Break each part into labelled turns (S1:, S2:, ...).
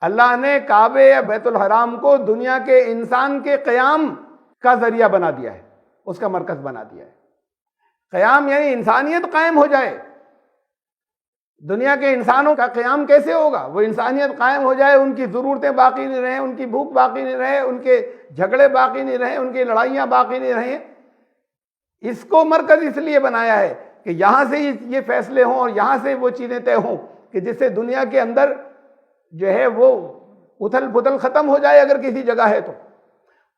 S1: अल्लाह ने काबे या बैतुल हराम को दुनिया के इंसान के क़याम का जरिया बना दिया है, उसका मरकज बना दिया है। क़याम यानी इंसानियत कायम हो जाए। दुनिया के इंसानों का क़याम कैसे होगा? वो इंसानियत कायम हो जाए, उनकी ज़रूरतें बाकी नहीं रहें, उनकी भूख बाकी नहीं रहे, उनके झगड़े बाकी नहीं रहे, उनकी लड़ाइयाँ बाकी नहीं रहें। इसको मरकज इसलिए बनाया है कि यहाँ से ये फैसले हों और यहाँ से वो चीज़ें तय हों कि जिससे दुनिया के अंदर जो है वो उथल पुथल ख़त्म हो जाए। अगर किसी जगह है तो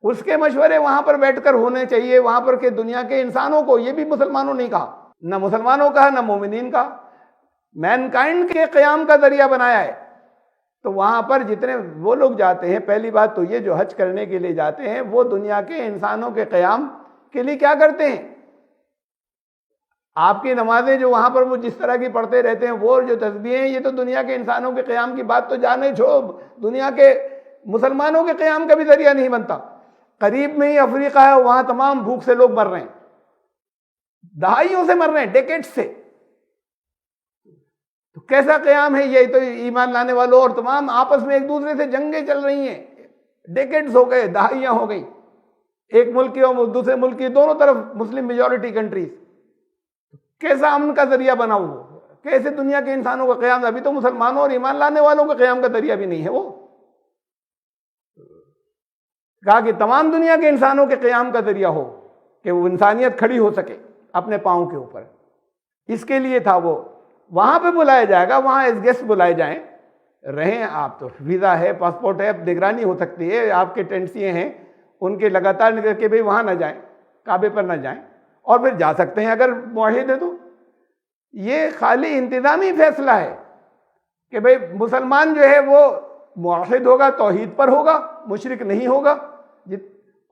S1: उसके मशवरे वहाँ पर बैठकर होने चाहिए, वहाँ पर के दुनिया के इंसानों को। ये भी मुसलमानों ने कहा, ना मुसलमानों का ना मोमिनीन का, मैनकाइंड के क़याम का जरिया बनाया है। तो वहाँ पर जितने वो लोग जाते हैं, पहली बात तो ये जो हज करने के लिए जाते हैं, वो दुनिया के इंसानों के क़याम के लिए क्या करते हैं? आपकी नमाजें जो वहाँ पर वो जिस तरह की पढ़ते रहते हैं, वो जो तस्बीहें हैं, ये तो दुनिया के इंसानों के क़याम की बात तो जाने छोड़, दुनिया के मुसलमानों के क़याम का भी जरिया नहीं बनता। करीब में ही अफ्रीका है, वहाँ तमाम भूख से लोग मर रहे हैं, दहाइयों से मर रहे हैं, डेकेड्स से। तो कैसा क़याम है ये? तो ईमान लाने वालों और तमाम आपस में एक दूसरे से जंगें चल रही हैं, डेकेड्स हो गए, दहाइयाँ हो गई, एक मुल्क की और दूसरे मुल्क की, दोनों तरफ मुस्लिम मेजॉरिटी कंट्रीज। कैसा अमन का जरिया बना वो? कैसे दुनिया के इंसानों का क़याम? अभी तो मुसलमानों और ईमान लाने वालों के क़याम का जरिया भी नहीं है वो। कहा कि तमाम दुनिया के इंसानों के क़याम का जरिया हो, कि वो इंसानियत खड़ी हो सके अपने पाँव के ऊपर। इसके लिए था वो वहाँ पे बुलाया जाएगा, वहाँ एज गेस्ट बुलाए जाएं, रहें आप। तो वीज़ा है, पासपोर्ट है, निगरानी हो सकती है, आपके टेंट्सिए हैं, उनके लगातार निकल के भाई वहाँ ना जाएं, काबे पर ना जाएं, और फिर जा सकते हैं अगर मुआहिद है तो। ये खाली इंतज़ामी फैसला है कि भाई मुसलमान जो है वो मुआहिद होगा, तौहीद पर होगा, मुशरिक नहीं होगा।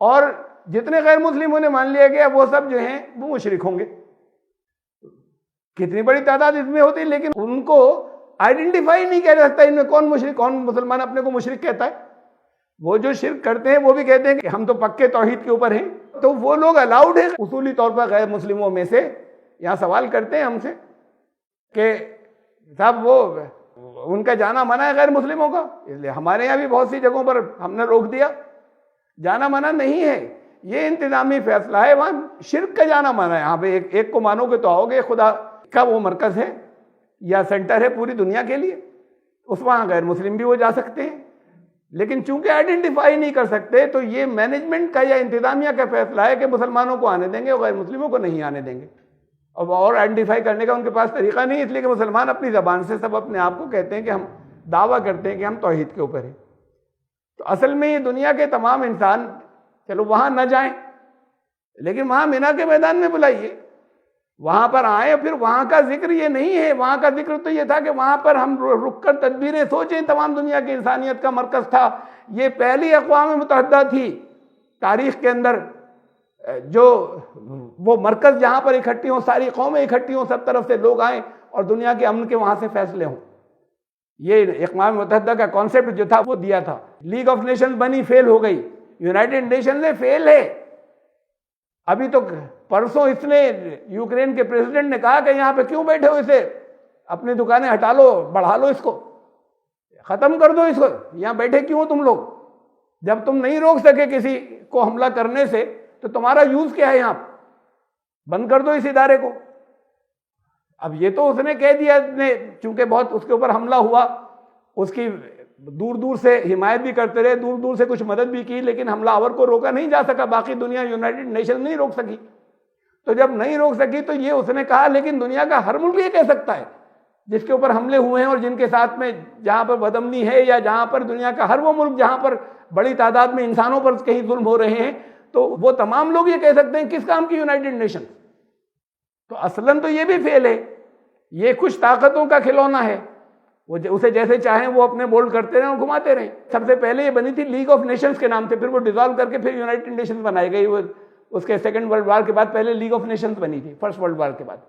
S1: और जितने गैर मुस्लिमों ने मान लिया गया वो सब जो हैं वो मुशरिक होंगे। कितनी बड़ी तादाद इसमें होती है, लेकिन उनको आइडेंटिफाई नहीं किया जा सकता इनमें कौन मुशरिक, कौन मुसलमान अपने को मुशरिक कहता है। वो जो शिर्क करते हैं वो भी कहते हैं कि हम तो पक्के तौहीद के ऊपर हैं। तो वो लोग अलाउड है उसूली तौर पर गैर मुस्लिमों में से। यहाँ सवाल करते हैं हमसे कि साहब वो उनका जाना मना है गैर मुस्लिमों का, इसलिए हमारे यहाँ भी बहुत सी जगहों पर हमने रोक दिया। जाना मना नहीं है, ये इंतजामी फैसला है। वहाँ शिर्क का जाना मना है। यहाँ पे एक को मानोगे तो आओगे, खुदा का वो मरकज़ है या सेंटर है पूरी दुनिया के लिए, उस वहाँ गैर मुस्लिम भी वो जा सकते हैं। लेकिन चूंकि आइडेंटिफाई नहीं कर सकते तो ये मैनेजमेंट का या इंतजामिया का फैसला है कि मुसलमानों को आने देंगे और गैर मुस्लिमों को नहीं आने देंगे। और आइडेंटिफाई करने का उनके पास तरीका नहीं, इसलिए कि मुसलमान अपनी ज़बान से सब अपने आप को कहते हैं कि हम दावा करते हैं कि हम तौहीद के ऊपर हैं। तो असल में ये दुनिया के तमाम इंसान चलो वहाँ न जाएं, लेकिन वहाँ मिना के मैदान में बुलाइए, वहाँ पर आए। फिर वहाँ का जिक्र ये नहीं है, वहाँ का जिक्र तो ये था कि वहाँ पर हम रुक कर तदबीरें सोचें। तमाम दुनिया की इंसानियत का मरकज़ था। ये पहली अक़वाम मुत्तहिदा थी तारीख़ के अंदर जो वो मरकज़ जहाँ पर इकट्ठी हों, सारी कौमें इकट्ठी हों, सब तरफ से लोग आएँ और दुनिया के अमन के वहाँ से फैसले हों। ये अक़वाम मुत्तहिदा का कॉन्सेप्ट जो था वो दिया था। लीग ऑफ नेशंस बनी, फेल हो गई। यूनाइटेड नेशन से फेल है। अभी तो परसों इसने यूक्रेन के प्रेसिडेंट ने कहा कि यहाँ पे क्यों बैठे हो, इसे अपनी दुकानें हटा लो, बढ़ा लो, इसको ख़त्म कर दो, इसको यहाँ बैठे क्यों हो तुम लोग? जब तुम नहीं रोक सके किसी को हमला करने से तो तुम्हारा यूज़ क्या है? यहाँ बंद कर दो इस इदारे को। अब ये तो उसने कह दिया, चूंकि बहुत उसके ऊपर हमला हुआ, उसकी दूर दूर से हिमायत भी करते रहे, दूर दूर से कुछ मदद भी की, लेकिन हमलावर को रोका नहीं जा सका। बाकी दुनिया, यूनाइटेड नेशन नहीं रोक सकी। तो जब नहीं रोक सकी तो ये उसने कहा, लेकिन दुनिया का हर मुल्क ये कह सकता है जिसके ऊपर हमले हुए हैं और जिनके साथ में जहाँ पर बदअमनी है, या जहाँ पर दुनिया का हर वो मुल्क जहाँ पर बड़ी तादाद में इंसानों पर कहीं जुल्म हो रहे हैं, तो वो तमाम लोग ये कह सकते हैं किस काम की यूनाइटेड नेशन। तो असलन तो ये भी फेल है, ये कुछ ताकतों का खिलौना है। वो उसे जैसे चाहें वो अपने बोल्ड करते रहें और घुमाते रहें। सबसे पहले ये बनी थी लीग ऑफ नेशंस के नाम से, फिर वो डिसॉल्व करके फिर यूनाइटेड नेशंस बनाई गई। वो उसके सेकंड वर्ल्ड वार के बाद पहले लीग ऑफ नेशंस बनी थी, फर्स्ट वर्ल्ड वार के बाद।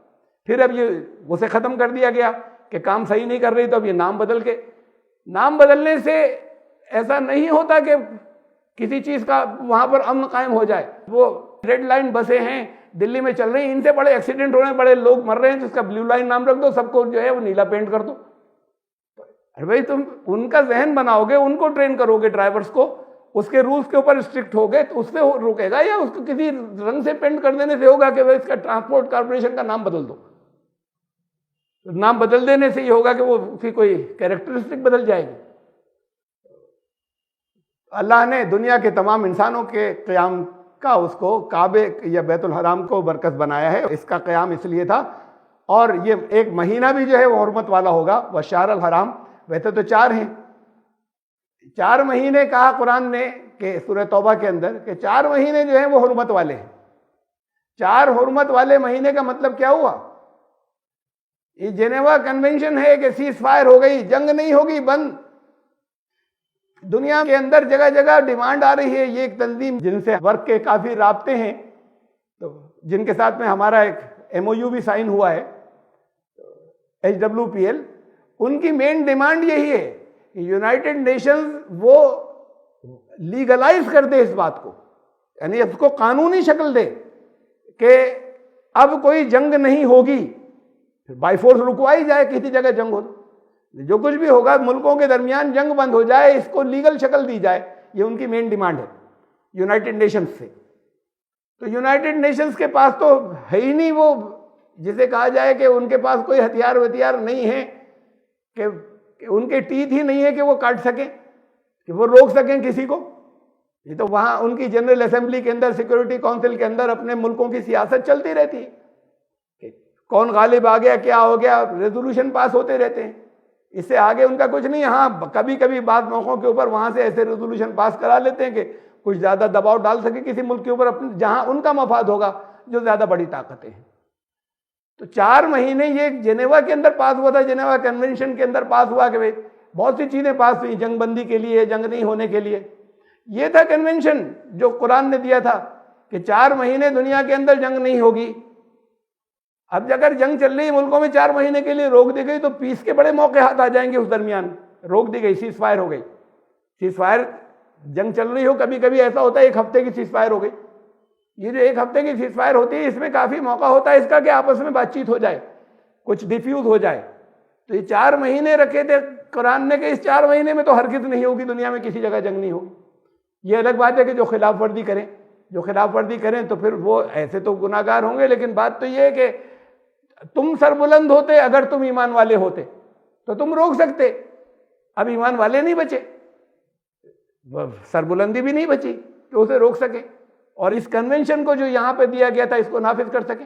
S1: फिर अब ये उसे ख़त्म कर दिया गया कि काम सही नहीं कर रही, तो अब ये नाम बदलने से ऐसा नहीं होता कि किसी चीज़ का वहाँ पर अमन कायम हो जाए। वो रेड लाइन बसें हैं दिल्ली में चल रही, इनसे बड़े एक्सीडेंट हो रहे हैं, बड़े लोग मर रहे हैं, जिसका ब्लू लाइन नाम रख दो, सबको जो है वो नीला पेंट कर दो। अरे भाई तुम उनका जहन बनाओगे, उनको ट्रेन करोगे ड्राइवर्स को, उसके रूल्स के ऊपर स्ट्रिक्ट हो गए तो उससे रुकेगा, या उसको किसी रंग से पेंट कर देने से होगा कि भाई इसका ट्रांसपोर्ट कॉर्पोरेशन का नाम बदल दो? नाम बदल देने से ही होगा कि वो उसकी कोई कैरेक्टरिस्टिक बदल जाएगी? अल्लाह ने दुनिया के तमाम इंसानों के क़याम का उसको काबे या बैतुल हराम को बरकत बनाया है। इसका क़याम इसलिए था, और ये एक महीना भी जो है वो हुर्मत वाला होगा। वह शहरुल हराम, वैसे तो 4 हैं, 4 महीने कहा कुरान ने कि सूरह तौबा के अंदर कि 4 महीने जो हैं वो हुर्मत वाले हैं। 4 हुर्मत वाले महीने का मतलब क्या हुआ? ये जेनेवा कन्वेंशन है कि सीज फायर हो गई, जंग नहीं होगी, बंद। दुनिया के अंदर जगह जगह डिमांड आ रही है। ये एक तंजीम जिनसे वर्क के काफ़ी राब्ते हैं, तो जिनके साथ में हमारा एक MOU भी साइन हुआ है, HWPL, उनकी मेन डिमांड यही है कि यूनाइटेड नेशंस वो लीगलाइज कर दे इस बात को, यानी इसको कानूनी शक्ल दे कि अब कोई जंग नहीं होगी, बाय फोर्स रुकवाई जाए, किसी जगह जंग हो, जो कुछ भी होगा मुल्कों के दरमियान जंग बंद हो जाए, इसको लीगल शक्ल दी जाए। ये उनकी मेन डिमांड है यूनाइटेड नेशंस से। तो यूनाइटेड नेशंस के पास तो है ही नहीं वो, जिसे कहा जाए कि उनके पास कोई हथियार नहीं है, कि उनके टीथ ही नहीं है कि वो काट सकें, कि वो रोक सकें किसी को। ये तो वहाँ उनकी जनरल असेंबली के अंदर, सिक्योरिटी काउंसिल के अंदर अपने मुल्कों की सियासत चलती रहती है कि कौन गालिब आ गया, क्या हो गया, रेजोल्यूशन पास होते रहते हैं। इससे आगे उनका कुछ नहीं। हाँ, कभी कभी बाद मौकों के ऊपर वहाँ से ऐसे रेजोल्यूशन पास करा लेते हैं कि कुछ ज़्यादा दबाव डाल सके किसी मुल्क के ऊपर, अपने जहाँ उनका मफाद होगा, जो ज़्यादा बड़ी ताकतें हैं। तो 4 महीने ये जेनेवा के अंदर पास हुआ था, जेनेवा कन्वेंशन के अंदर पास हुआ कि भाई बहुत सी चीज़ें पास हुई, जंगबंदी के लिए, जंग नहीं होने के लिए। ये था कन्वेंशन जो कुरान ने दिया था कि 4 महीने दुनिया के अंदर जंग नहीं होगी। अब अगर जंग चल रही है मुल्कों में, 4 महीने के लिए रोक दी गई, तो पीस के बड़े मौके हाथ आ जाएंगे। उस दरमियान रोक दी गई, सीज फायर हो गई। सीज फायर, जंग चल रही हो, कभी कभी ऐसा होता है 1 हफ्ते की सीज फायर हो गई। ये जो 1 हफ्ते की सीज फायर होती है, इसमें काफ़ी मौका होता है इसका कि आपस में बातचीत हो जाए, कुछ डिफ्यूज हो जाए। तो ये 4 महीने रखे थे कुरान ने कि इस 4 महीने में तो हरगिज़ नहीं होगी, दुनिया में किसी जगह जंग नहीं होगी। ये अलग बात है कि जो खिलाफ वर्दी करें, तो फिर वो ऐसे तो गुनाहगार होंगे, लेकिन बात तो ये है कि तुम सरबुलंद होते, अगर तुम ईमान वाले होते तो तुम रोक सकते। अब ईमान वाले नहीं बचे, सरबुलंदी भी नहीं बची कि उसे रोक सके और इस कन्वेंशन को जो यहाँ पे दिया गया था इसको नाफिज कर सके।